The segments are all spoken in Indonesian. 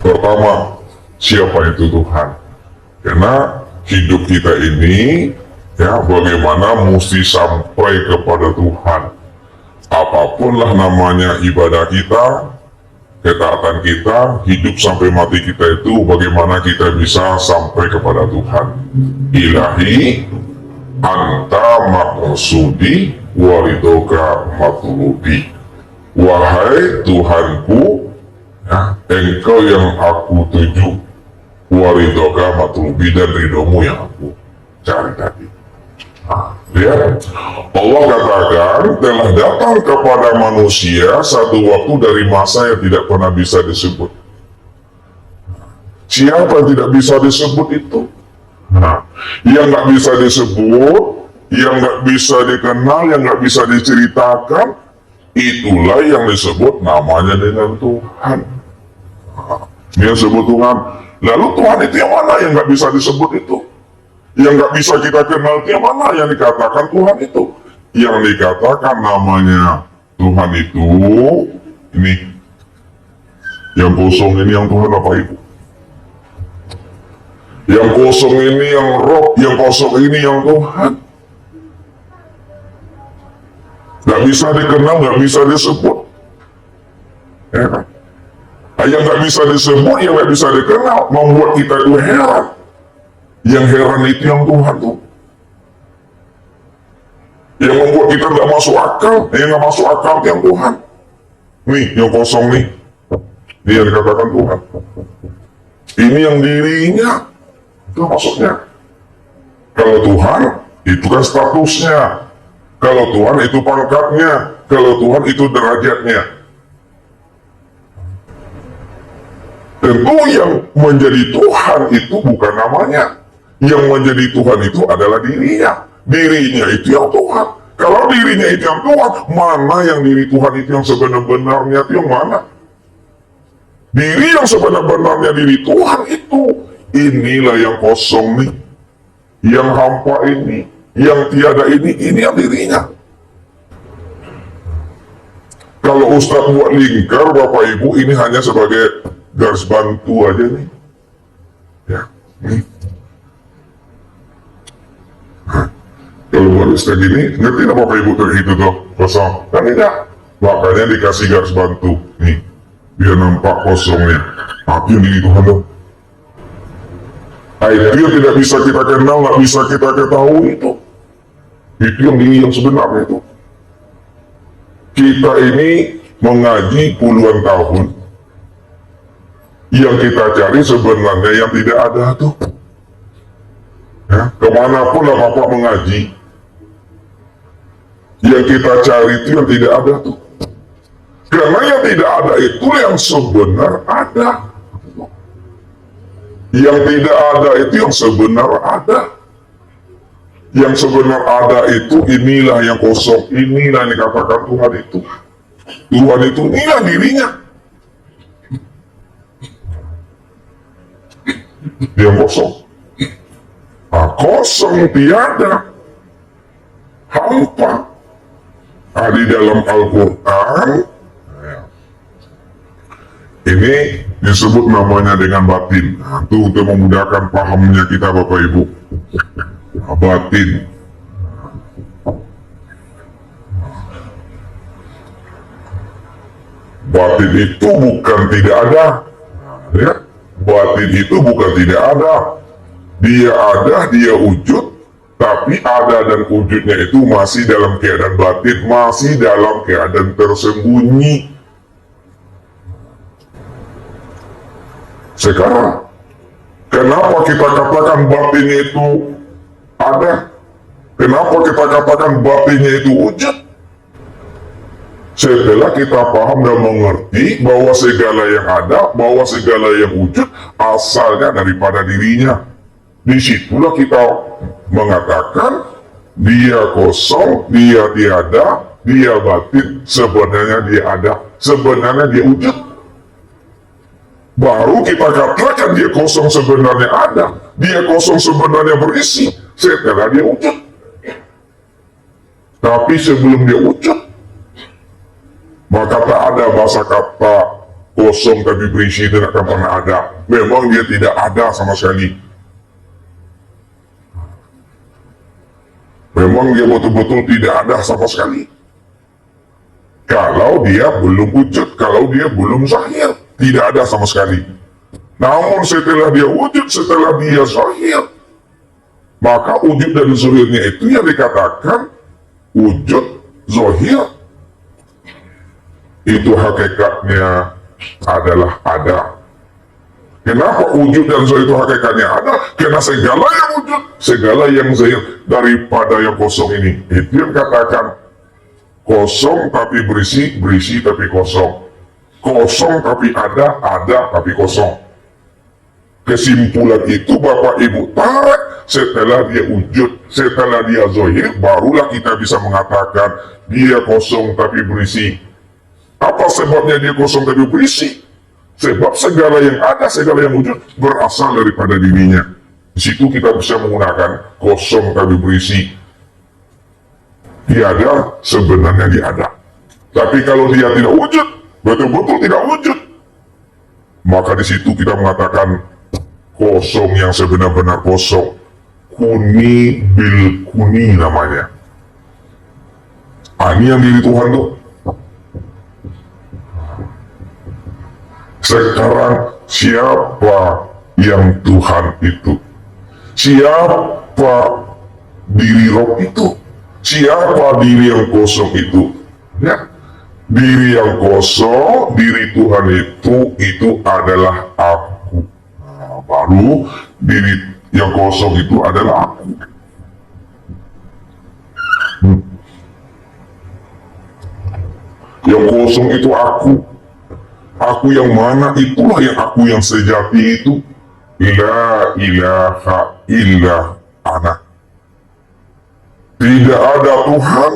Pertama, siapa itu Tuhan? Karena hidup kita ini, ya, bagaimana mesti sampai kepada Tuhan. Apapun lah namanya ibadah kita, ketaatan kita, hidup sampai mati kita itu, bagaimana kita bisa sampai kepada Tuhan. Ilahi, anta maksudi, waridoka matlubi. Wahai Tuhanku, ya, engkau yang aku tuju, waridoka matlubi, dan ridomu yang aku cari tadi. Lihat, Allah katakan telah datang kepada manusia satu waktu dari masa yang tidak pernah bisa disebut. Siapa yang tidak bisa disebut itu? Yang nggak bisa disebut, yang nggak bisa dikenal, yang nggak bisa diceritakan, itulah yang disebut namanya dengan Tuhan. Dia sebut Tuhan. Lalu Tuhan itu yang mana yang nggak bisa disebut itu? Yang nggak bisa kita kenal itu yang mana yang dikatakan Tuhan itu? Yang dikatakan namanya Tuhan itu, ini, yang kosong ini yang Tuhan apa Ibu? Yang kosong ini yang Roh, yang kosong ini yang Tuhan. Nggak bisa dikenal, nggak bisa disebut. Ya kan? Yang nggak bisa disebut, yang nggak bisa dikenal, membuat kita itu heran. Yang heran itu yang Tuhan tuh. Yang membuat kita nggak masuk akal, yang nggak masuk akal itu yang Tuhan. Nih, yang kosong nih. Ini yang dikatakan Tuhan. Ini yang dirinya. Itu maksudnya. Kalau Tuhan, itu kan statusnya. Kalau Tuhan itu pangkatnya. Kalau Tuhan itu derajatnya. Tentu yang menjadi Tuhan itu bukan namanya. Yang menjadi Tuhan itu adalah dirinya. Dirinya itu yang Tuhan. Kalau dirinya itu yang Tuhan, mana yang diri Tuhan itu yang sebenar-benarnya itu yang mana? Diri yang sebenar-benarnya diri Tuhan itu, inilah yang kosong nih, yang hampa ini, yang tiada ini yang dirinya. Kalau Ustadz buat lingkar, Bapak Ibu, ini hanya sebagai garis bantu aja nih. Ya, nih. Kalau buat kayak gini, ngerti nggak Bapak Ibu itu tuh kosong? Kan tidak. Makanya dikasih garis bantu. Nih, biar nampak kosongnya. Tapi yang diri Tuhan dong. Itu yang tidak bisa kita kenal, nggak bisa kita ketahui itu. Itu yang diri yang sebenarnya itu. Kita ini mengaji puluhan tahun. Yang kita cari sebenarnya yang tidak ada tuh. Ya, kemanapun lah Bapak mengaji, yang kita cari itu yang tidak ada tuh. Karena yang tidak ada itu yang sebenar ada. Yang tidak ada itu yang sebenar ada. Yang sebenar ada itu inilah yang kosong, inilah yang dikatakan Tuhan itu. Tuhan itu inilah dirinya. Yang kosong. Kosong tiada, hampa. Di dalam Al-Quran ini disebut namanya dengan batin. Itu untuk memudahkan pahamnya kita Bapak Ibu. Batin. Batin itu bukan tidak ada. Ya, batin itu bukan tidak ada. Dia ada, dia wujud, tapi ada dan wujudnya itu masih dalam keadaan batin, masih dalam keadaan tersembunyi. Sekarang, kenapa kita katakan batinnya itu ada? Kenapa kita katakan batinnya itu wujud? Setelah kita paham dan mengerti bahwa segala yang ada, bahwa segala yang wujud asalnya daripada dirinya. Disitulah kita mengatakan dia kosong, dia tiada, dia batin, sebenarnya dia ada, sebenarnya dia wujud. Baru kita katakan dia kosong sebenarnya ada, dia kosong sebenarnya berisi, setelah dia wujud. Tapi sebelum dia wujud, maka tak ada bahasa kata kosong tapi berisi, tidak akan pernah ada. Memang dia tidak ada sama sekali. Memang dia betul-betul tidak ada sama sekali. Kalau dia belum wujud, kalau dia belum zahir, tidak ada sama sekali. Namun setelah dia wujud, setelah dia zahir, maka wujud dan zahirnya itu yang dikatakan wujud zahir. Itu hakikatnya adalah ada. Kenapa wujud dan zahir itu hakikatnya ada? Karena segala yang wujud, segala yang zahir daripada yang kosong ini. Itu yang katakan kosong tapi berisi, berisi tapi kosong. Kosong tapi ada, ada tapi kosong. Kesimpulan itu Bapak Ibu tarik setelah dia wujud, setelah dia zahir, barulah kita bisa mengatakan dia kosong tapi berisi. Apa sebabnya dia kosong tapi berisi? Sebab segala yang ada, segala yang wujud berasal daripada dirinya. Di situ kita bisa menggunakan kosong tapi berisi. Tiada, sebenarnya dia ada. Tapi kalau dia tidak wujud, betul-betul tidak wujud, maka di situ kita mengatakan kosong yang sebenar-benar kosong. Kuni bil kuni namanya. Ini yang diri Tuhan tuh. Sekarang siapa yang Tuhan itu? Siapa diri roh itu? Siapa diri yang kosong itu? Ya, diri yang kosong, diri Tuhan itu adalah aku. Nah, baru diri yang kosong itu adalah aku. Yang kosong itu aku. Aku yang mana? Itulah yang aku yang sejati itu. La ilaha illa ana. Tidak ada Tuhan,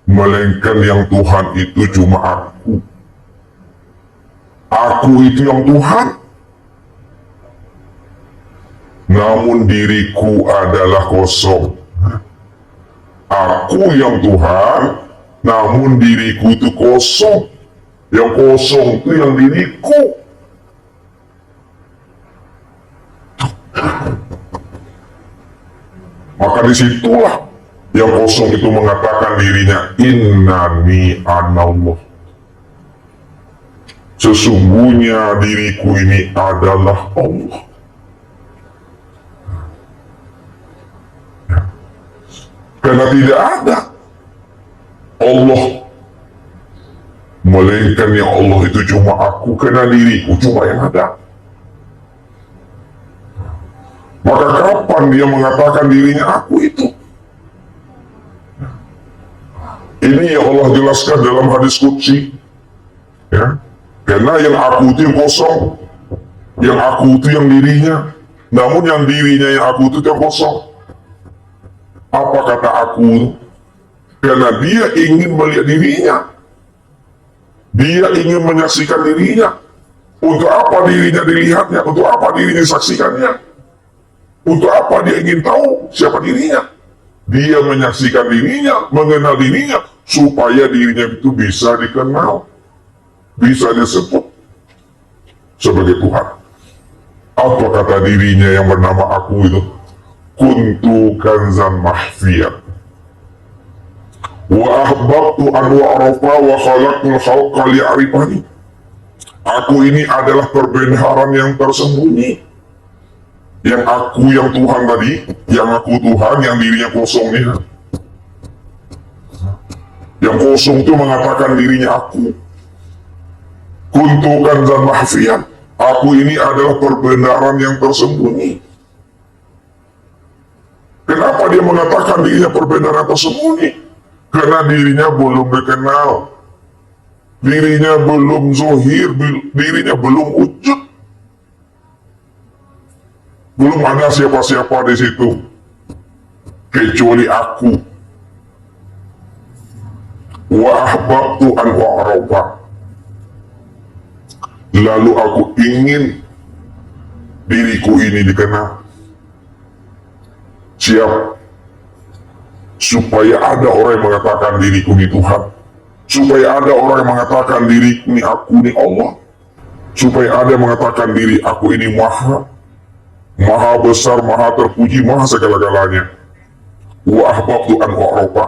melainkan yang Tuhan itu cuma aku. Aku itu yang Tuhan. Namun diriku adalah kosong. Aku yang Tuhan, namun diriku itu kosong. Yang kosong itu yang diriku. Maka disitulah yang kosong itu mengatakan dirinya, innani anallah. Sesungguhnya diriku ini adalah Allah. Karena tidak ada Allah, melainkan yang Allah itu cuma aku, karena diriku cuma yang ada. Maka kapan dia mengatakan dirinya aku itu? Ini yang Allah jelaskan dalam hadis qudsi. Ya, karena yang aku itu yang kosong, yang aku itu yang dirinya, namun yang dirinya yang aku itu yang kosong. Apa kata aku? Karena dia ingin melihat dirinya, dia ingin menyaksikan dirinya. Untuk apa dirinya dilihatnya? Untuk apa dirinya disaksikannya? Untuk apa dia ingin tahu siapa dirinya? Dia menyaksikan dirinya, mengenal dirinya, supaya dirinya itu bisa dikenal, bisa disebut sebagai Tuhan. Apa kata dirinya yang bernama aku itu? Kuntu kanzan mahfiyan, wa ahbabtu an wa'rafa wa khalaqtul khalqa li'arifani. Aku ini adalah perbenaran yang tersembunyi. Yang aku yang Tuhan tadi, yang aku Tuhan, yang dirinya kosong nih. Yang kosong itu mengatakan dirinya aku. Kuntu kanzan mahfiyan. Aku ini adalah perbenaran yang tersembunyi. Kenapa dia mengatakan dirinya perbenaran tersembunyi? Karena dirinya belum dikenal. Dirinya belum zahir, dirinya belum wujud. Belum ada siapa-siapa di situ kecuali aku. Wa ahbabtu an wa'rafa. Lalu aku ingin diriku ini dikenal. Siap supaya ada orang yang mengatakan diriku ini Tuhan, Supaya ada orang yang mengatakan diri ini aku ini Allah. Supaya ada yang mengatakan diri aku ini maha besar, maha terpuji, maha segala-galanya. Wa ahbabtu an u'rafa.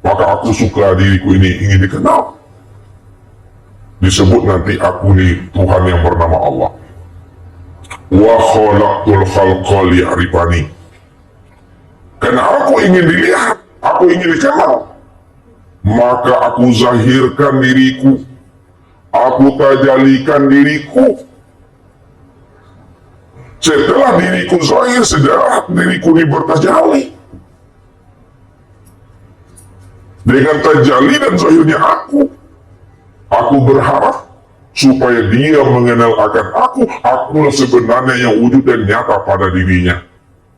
Maka aku suka diriku ini ingin dikenal. Disebut nanti aku ini Tuhan yang bernama Allah. Wa khalaqtul khalqa liya'rifani. Karena aku ingin dilihat, aku ingin dikenal. Maka aku zahirkan diriku, aku tajalikan diriku. Setelah diriku zahir, setelah diriku ini bertajali, dengan tajali dan zahirnya aku berharap supaya dia mengenal akan akulah sebenarnya yang wujud dan nyata pada dirinya.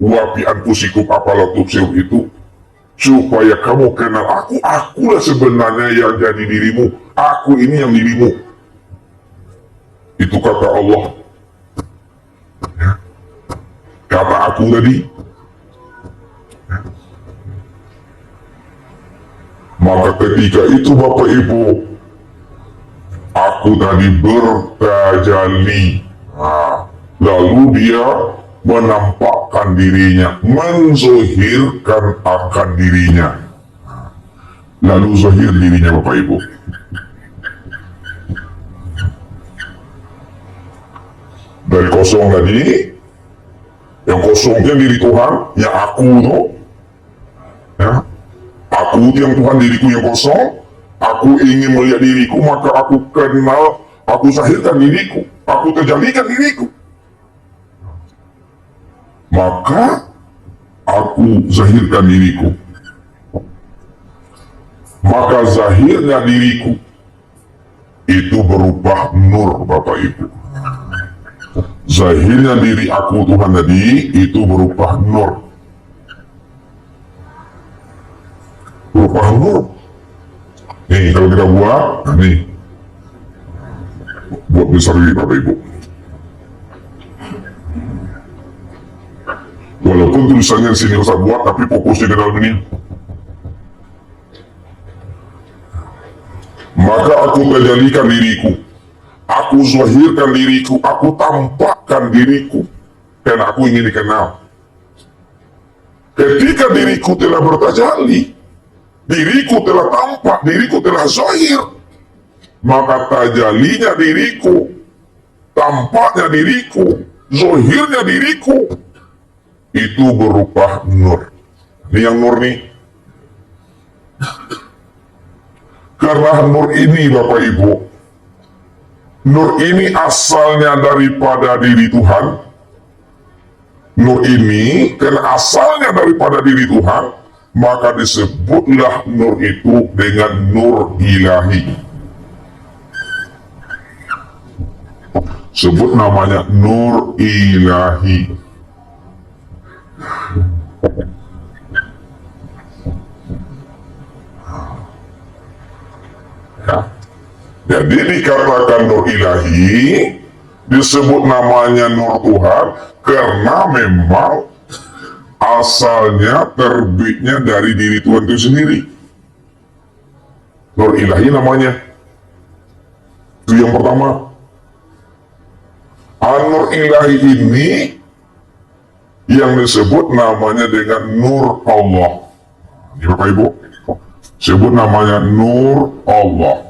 Wa fi anfusikum afala tubsirun itu supaya kamu kenal akulah sebenarnya yang jadi dirimu, aku ini yang dirimu. Itu kata Allah. Ya. Kata aku tadi. Ya. Maka ketika itu Bapak Ibu, aku tadi bertajalli. Nah, lalu dia menampakkan dirinya, menzohirkan akan dirinya. Lalu zahir dirinya Bapak Ibu. Dari kosong tadi, yang kosongnya diri Tuhan, yang aku tuh, ya, aku yang Tuhan diriku yang kosong, aku ingin melihat diriku, maka aku kenal, aku zahirkan diriku, aku terjadikan diriku. Maka aku zahirkan diriku. Maka zahirnya diriku itu berupa nur Bapak Ibu. Zahirnya diri aku Tuhan tadi itu berupa nur. Berupa nur. Nih kalau kita buat, nih buat besar ini Bapak Ibu. Walaupun tulisannya di sini Ustaz buat, tapi fokusnya ke dalam ini. Maka aku tajalikan diriku, aku zahirkan diriku, aku tampakkan diriku, karena aku ingin dikenal. Ketika diriku telah bertajalli, diriku telah tampak, diriku telah zahir, maka tajalinya diriku, tampaknya diriku, zahirnya diriku, itu berupa nur. Ini yang nur nih. Karena nur ini Bapak Ibu, nur ini asalnya daripada diri Tuhan. Nur ini karena asalnya daripada diri Tuhan, maka disebutlah nur itu dengan nur ilahi. Sebut namanya nur ilahi. Ya. Jadi dikatakan nur ilahi, disebut namanya nur Tuhan karena memang asalnya terbitnya dari diri Tuhan itu sendiri. Nur ilahi namanya. Itu yang pertama. Nur ilahi ini yang disebut namanya dengan nur Allah. Ini Bapak Ibu, sebut namanya nur Allah.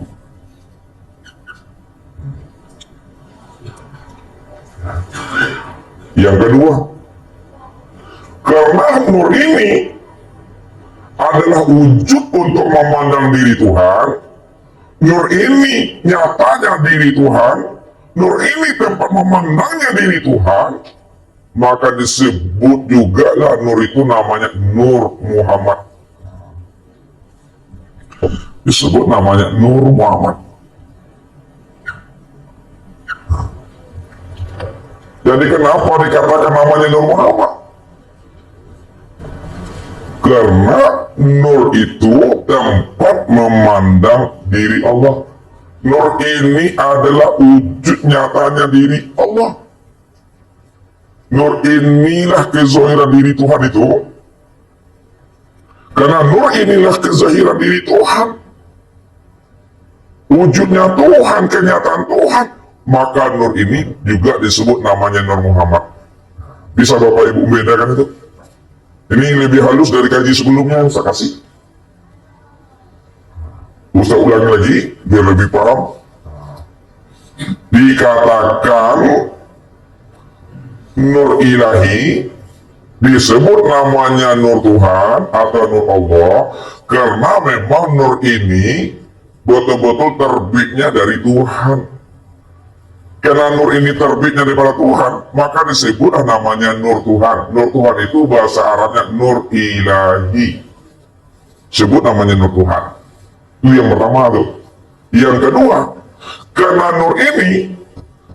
Yang kedua, karena nur ini adalah wujud untuk memandang diri Tuhan, nur ini nyatanya diri Tuhan, nur ini tempat memandangnya diri Tuhan, maka disebut juga lah nur itu namanya Nur Muhammad. Disebut namanya Nur Muhammad. Jadi kenapa dikatakan namanya Nur Muhammad? Karena nur itu tempat memandang diri Allah. Nur ini adalah wujud nyatanya diri Allah. Nur inilah kezahiran diri Tuhan itu. Karena nur inilah kezahiran diri Tuhan. wujudnya Tuhan, kenyataan Tuhan. Maka nur ini juga disebut namanya Nur Muhammad. Bisa Bapak Ibu membedakan itu? Ini lebih halus dari kaji sebelumnya yang saya kasih. Ustaz ulangi lagi biar lebih paham. Dikatakan nur ilahi disebut namanya nur Tuhan atau nur Allah karena memang nur ini betul-betul terbitnya dari Tuhan. Karena nur ini terbitnya daripada Tuhan, maka disebut namanya nur Tuhan. Nur Tuhan itu bahasa Arabnya nur ilahi. Sebut namanya nur Tuhan. Itu yang pertama tuh. Yang kedua, karena nur ini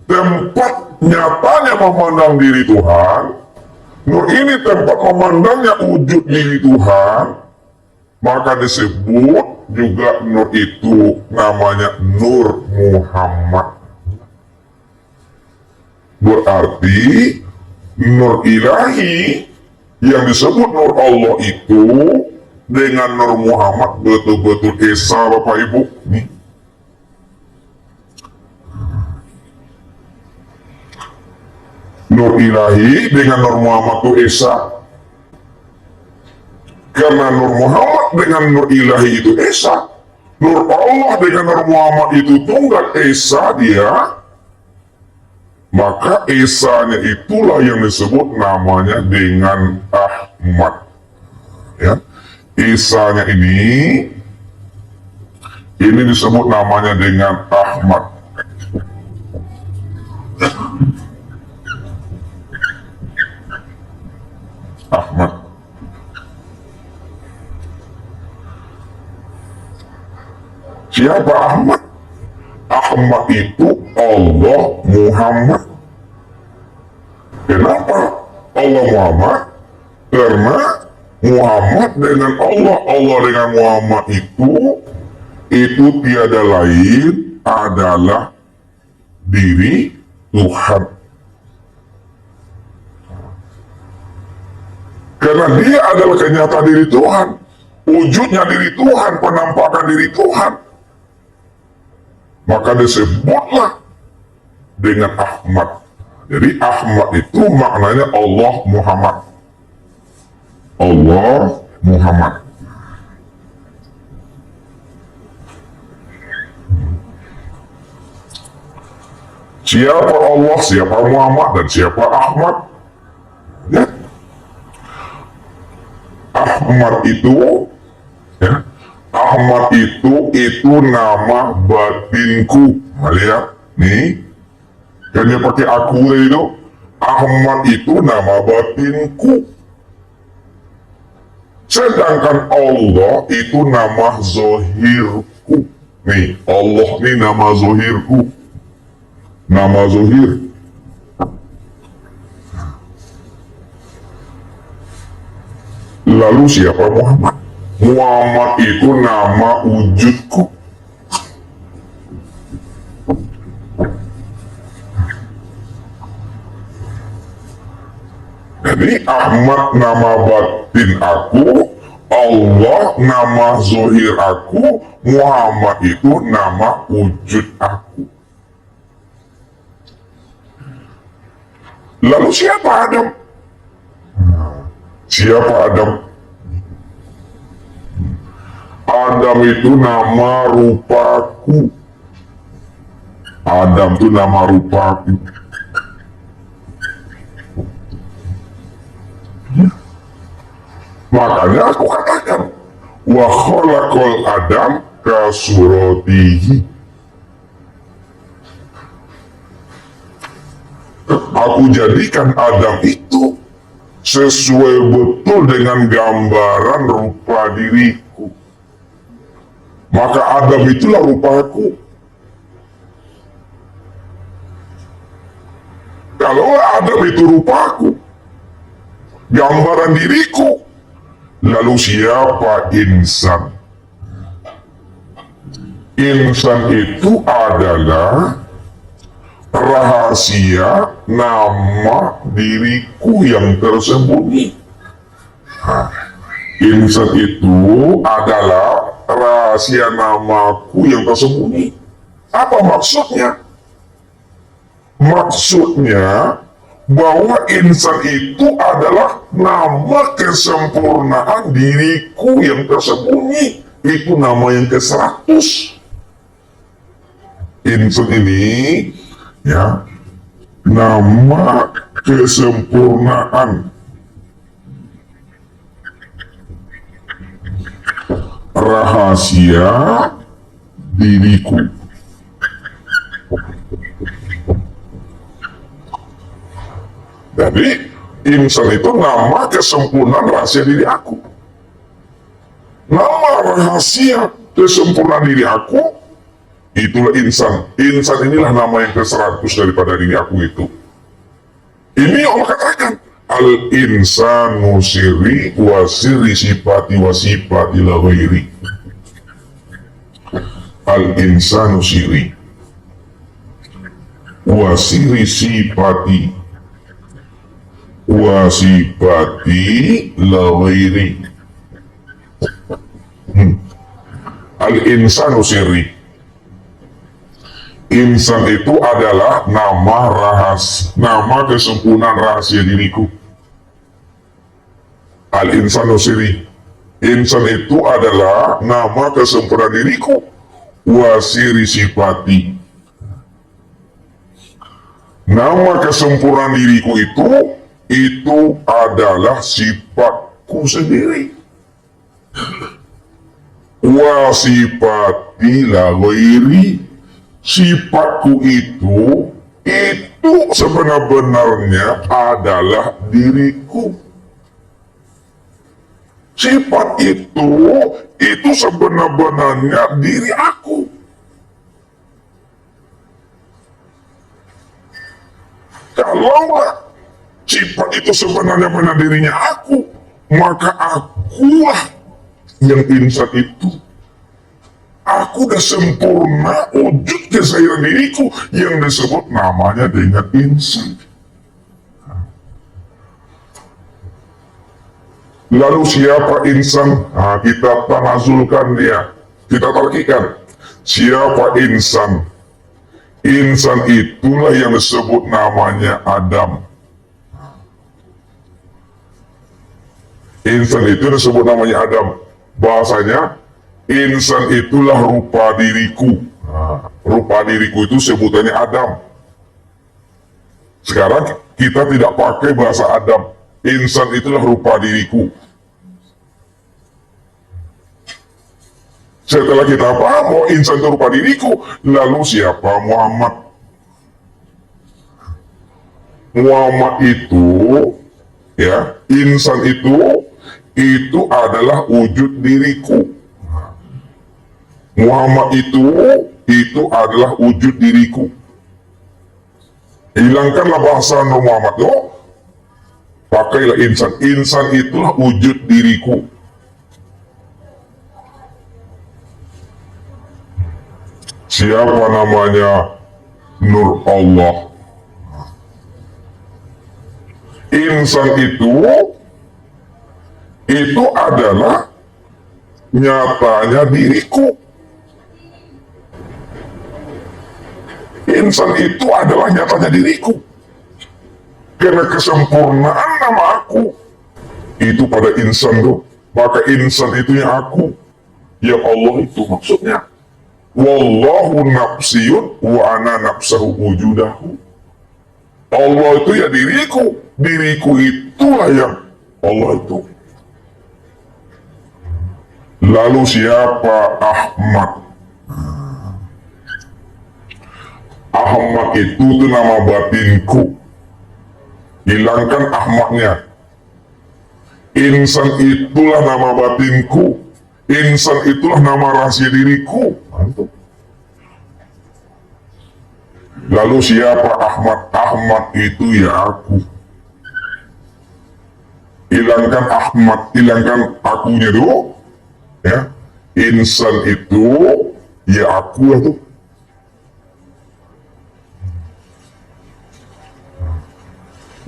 tempat nyatanya memandang diri Tuhan, nur ini tempat memandangnya wujud diri Tuhan, maka disebut juga nur itu namanya Nur Muhammad. Berarti nur ilahi yang disebut nur Allah itu dengan nur Muhammad betul-betul esa Bapak Ibu. Nih. Nur ilahi dengan nur Muhammad itu esa. Karena nur Muhammad dengan nur ilahi itu esa. Nur Allah dengan nur Muhammad itu tunggal esa dia. Maka esanya itulah yang disebut namanya dengan Ahmad. Ya, esanya ini disebut namanya dengan Ahmad. Ahmad. Siapa Ahmad? Ahmad itu Allah Muhammad. Kenapa Allah Muhammad? Karena Muhammad dengan Allah, Allah dengan Muhammad itu tiada lain adalah diri Tuhan. Karena dia adalah kenyataan diri Tuhan, wujudnya diri Tuhan, penampakan diri Tuhan. Maka disebutlah dengan Ahmad. Jadi Ahmad itu maknanya Allah Muhammad. Allah Muhammad. Siapa Allah, siapa Muhammad, dan siapa Ahmad? Ya. Ahmad itu, ya, Ahmad itu nama batinku. Lihat, nih, kan dia pakai aku itu. Ahmad itu nama batinku. Sedangkan Allah itu nama zohirku. Nih, Allah nih nama zohirku. Nama zohir. Lalu siapa Muhammad? Muhammad itu nama wujudku. Jadi Ahmad nama batin aku, Allah nama zohir aku, Muhammad itu nama wujud aku. Lalu siapa Adam? Siapa Adam? Adam itu nama rupaku. Adam itu nama rupaku. Makanya aku katakan, wa khalaqal Adam kasuratihi. Aku jadikan Adam itu sesuai betul dengan gambaran rupa diriku. Maka Adam itulah rupaku. Kalau Adam itu rupaku, gambaran diriku, lalu siapa insan? Insan itu adalah rahasia nama diriku yang tersembunyi. Insan itu adalah rahasia namaku yang tersembunyi. Apa maksudnya? Maksudnya bahwa insan itu adalah nama kesempurnaan diriku yang tersembunyi. Itu nama yang ke-100. Insan ini, ya, nama kesempurnaan rahasia diriku. Jadi insan itu nama kesempurnaan rahasia diri aku. Nama rahasia kesempurnaan diri aku, itulah insan. Insan inilah nama yang ke-100 daripada diri aku itu. Ini Allah katakan, al-insanu sirri wa sirri sifati wa sifati la ghairi. Al-insanu sirri wa sirri sifati wa sifati la ghairi. Al-insanu sirri. Insan itu adalah nama kesempurnaan rahasia diriku. Al-insanu sirri. Insan itu adalah nama kesempurnaan diriku. Wa sirri sifati. Nama kesempurnaan diriku itu adalah sifatku sendiri. Wa sifati la ghairi. Sifatku itu sebenar-benarnya adalah diriku. Sifat itu sebenar-benarnya diri aku. Kalaulah sifat itu sebenarnya benar dirinya aku, maka akulah yang insan itu. Aku dah sempurna wujud kesairan diriku yang disebut namanya dengan insan. Lalu siapa insan? Nah, kita tanazulkan dia, kita tarkikan. Siapa insan? Insan itulah yang disebut namanya Adam. Insan itu disebut namanya Adam. Bahasanya, insan itulah rupa diriku. Nah, rupa diriku itu sebutannya Adam. Sekarang kita tidak pakai bahasa Adam. Insan itulah rupa diriku. Setelah kita paham bahwa insan itu rupa diriku, lalu siapa Muhammad? Muhammad itu, ya, insan itu adalah wujud diriku. Muhammad itu adalah wujud diriku. Hilangkanlah bahasa Muhammad itu, pakailah insan. Insan itulah wujud diriku. Siapa namanya? Nur Allah. Insan itu adalah nyatanya diriku. Insan itu adalah nyatanya diriku. Karena kesempurnaan nama aku itu pada insan tuh. Maka insan itu yang aku, yang Allah itu maksudnya. Wallahu nafsiyun wa ana nafsahu wujudahu. Allah itu ya diriku. Diriku itulah yang Allah itu. Lalu siapa Ahmad? Ahmad itu nama batinku. Hilangkan Ahmadnya. Insan itulah nama batinku. Insan itulah nama rahasia diriku. Lalu siapa Ahmad? Ahmad itu ya aku. Hilangkan Ahmad, hilangkan akunya dulu. Ya, insan itu ya aku lah tuh.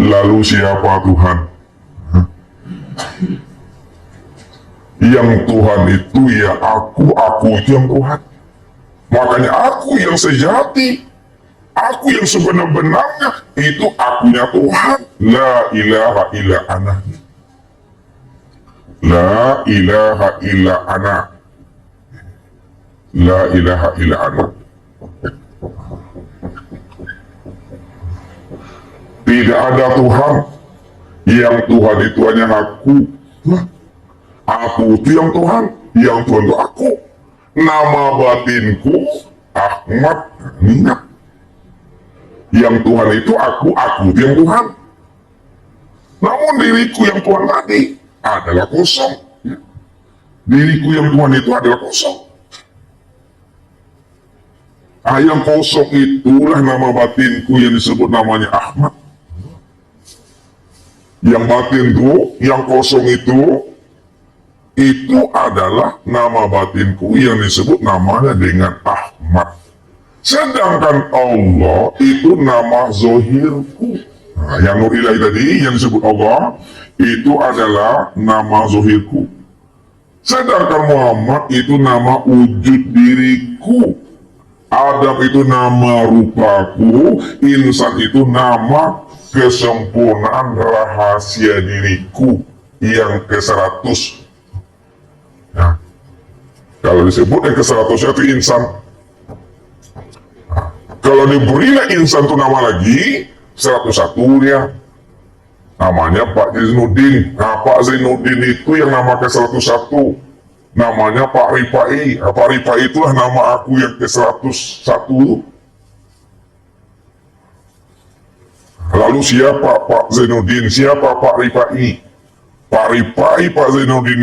Lalu siapa Tuhan? Yang Tuhan itu ya aku itu yang Tuhan. Makanya aku yang sejati, aku yang sebenar-benarnya, itu akunya Tuhan. La ilaha illa ana. La ilaha illa ana. La ilaha illa ana. Tidak ada Tuhan. Yang Tuhan itu hanya aku. Aku itu yang Tuhan. Yang Tuhan itu aku. Nama batinku Ahmad. Ingat. Yang Tuhan itu aku itu yang Tuhan. Namun diriku yang Tuhan tadi adalah kosong. Diriku yang Tuhan itu adalah kosong. Yang kosong itulah nama batinku yang disebut namanya Ahmad. Yang batin itu, yang kosong itu adalah nama batinku yang disebut namanya dengan Ahmad. Sedangkan Allah itu nama zohirku. Yang Nur Ilahi tadi yang disebut Allah itu adalah nama zohirku. Sedangkan Muhammad itu nama wujud diriku. Adam itu nama rupaku. Insan itu nama kesempurnaan rahasia diriku yang ke-100. Nah, kalau disebut yang ke-100 itu insan. Kalau diberilah insan itu nama lagi 101 dia namanya Pak Zainuddin. Nah, Pak Zainuddin itu yang nama ke-101 namanya Pak Rifai. Pak Rifai itulah nama aku yang ke-101. Lalu siapa Pak Zainuddin, siapa Pak Rifai? Pak Rifai, Pak Zainuddin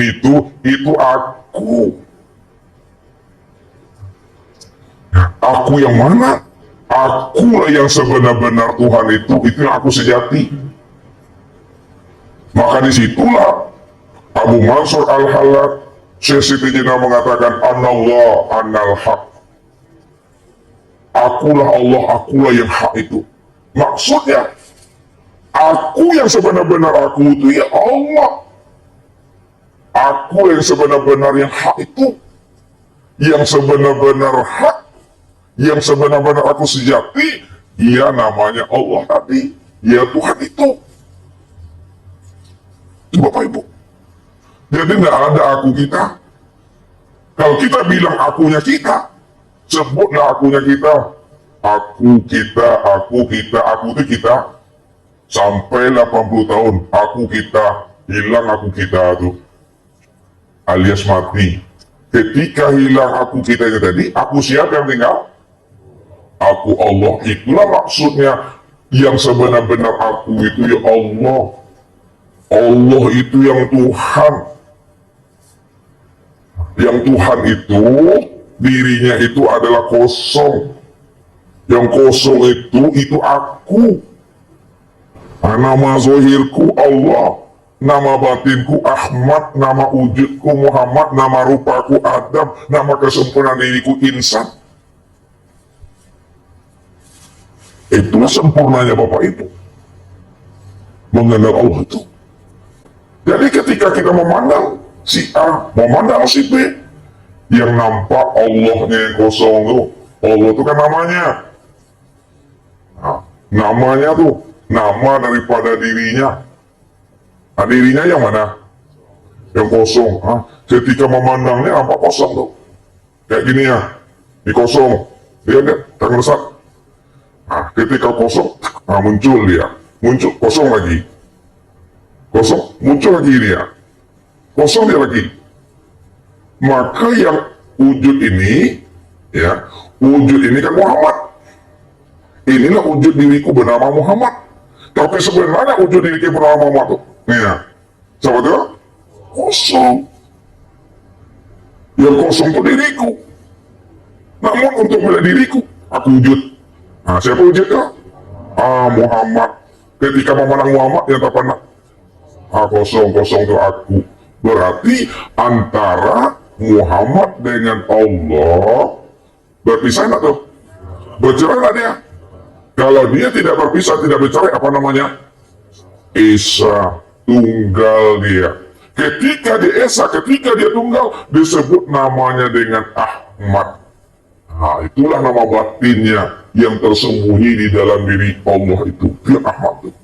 itu aku. Aku yang mana? Akulah yang sebenar-benar Tuhan itu yang aku sejati. Maka disitulah Abu Mansur Al-Halad, Syekh Siti Jenar mengatakan, Anallah anal haq. Akulah Allah, akulah yang hak itu. Maksudnya, aku yang sebenar-benar aku itu ya Allah. Aku yang sebenar-benar yang hak itu. Yang sebenar-benar hak. Yang sebenar-benar aku sejati. Ya namanya Allah tadi. Ya Tuhan itu. Bapak Ibu. Jadi tidak ada aku kita. Kalau kita bilang akunya kita, sebutlah akunya kita. Aku, kita, aku, kita, aku itu kita. Sampai 80 tahun, aku, kita, hilang aku, kita itu. Alias mati. Ketika hilang aku, kita itu tadi, aku siapa yang tinggal? Aku Allah. Itulah maksudnya yang sebenar-benar aku itu ya Allah. Allah itu yang Tuhan. Yang Tuhan itu, dirinya itu adalah kosong. Yang kosong itu aku. Nama zohirku Allah, nama batinku Ahmad, nama wujudku Muhammad, nama rupaku Adam, nama kesempurnaan diriku insan. Itulah sempurnanya Bapak Ibu mengenal Allah itu. Jadi ketika kita memandang si A, memandang si B, yang nampak Allahnya yang kosong tuh, Allah itu kan namanya. Nah, namanya tuh nama daripada dirinya. Nah, dirinya yang mana? Yang kosong. Ketika memandangnya nampak kosong tuh. Kayak gini ya, ini kosong. Lihat deh, tangan besar. Ketika kosong, muncul dia. Muncul, kosong lagi. Kosong, muncul lagi dia. Kosong dia lagi. Maka yang wujud ini, ya, wujud ini kan Muhammad. Inilah wujud diriku bernama Muhammad. Tapi sebenarnya wujud diriku bernama Muhammad tuh. Nih ya. Siapa tuh? Kosong. Yang kosong itu diriku. Namun untuk melihat diriku, aku wujud. Siapa wujudnya? Muhammad. Ketika memandang Muhammad, yang tak pernah. Kosong itu aku. Berarti antara Muhammad dengan Allah berpisah nggak tuh? Bercerai nggak dia? Kalau dia tidak berpisah, tidak bercerai, apa namanya? Esa, tunggal dia. Ketika dia esa, ketika dia tunggal, disebut namanya dengan Ahmad. Nah, itulah nama batinnya yang tersembunyi di dalam diri Allah itu, Fir'ahman.